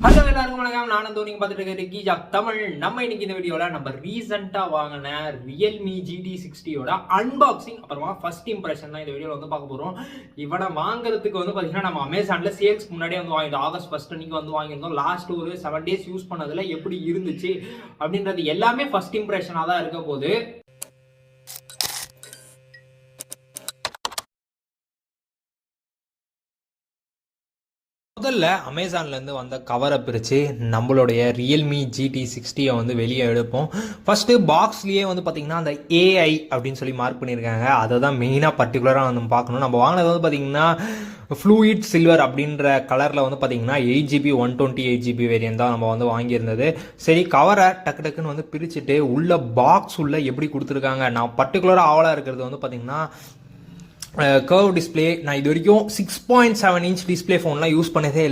Hello எல்லாருக்கும் வணக்கம். நான் நீங்க பார்த்துட்டு இருக்கிற கீஜா தமிழ். நம்ம இன்னைக்கு இந்த வீடியோல நம்ம ரீசெண்டா வாங்கின ரியல்மி GT60யோட அன்பாக்சிங் அப்புறமா ஃபர்ஸ்ட் இம்ப்ரெஷன் தான் இந்த வீடியோல வந்து பார்க்க போறோம். இவனை வாங்குறதுக்கு வந்து பாத்தீங்கன்னா நம்ம அமேசான்ல சேல்ஸ்க்கு முன்னாடியே வந்து வாங்கிட்டோம். ஆகஸ்ட் 1 அன்னைக்கு வந்து வாங்கியிருந்தோம். லாஸ்ட் ஒரு 7 days யூஸ் பண்ணதுல எப்படி இருந்துச்சு அப்படின்றது எல்லாமே ஃபர்ஸ்ட் இம்ப்ரெஷனா தான் இருக்க போகுது. முதல்ல அமேசான்லேருந்து வந்த கவரை பிரித்து நம்மளுடைய ரியல்மி GT60 வந்து வெளியே எடுப்போம். ஃபஸ்ட்டு பாக்ஸ்லேயே வந்து பார்த்திங்கன்னா அந்த AI அப்படின்னு சொல்லி மார்க் பண்ணியிருக்காங்க. அதை தான் மெயினாக பர்டிகுலராக வந்து பார்க்கணும். நம்ம வாங்கினது வந்து பார்த்திங்கன்னா ஃப்ளூயிட் சில்வர் அப்படின்ற கலரில் வந்து பார்த்திங்கன்னா 8GB 128GB வேரியன்ட் தான் நம்ம வந்து வாங்கியிருந்தது. சரி, கவரை டக்கு டக்குன்னு வந்து பிரிச்சுட்டு உள்ள பாக்ஸ் உள்ள எப்படி கொடுத்துருக்காங்க. நான் பர்டிகுலராக ஆவலாக இருக்கிறது வந்து பார்த்திங்கன்னா கர்வ் டிஸ்பிளே. நான் இது வரைக்கும் 6.7 inch டிஸ்பிளே ஃபோன்லாம் யூஸ் பண்ணதே இல்லை.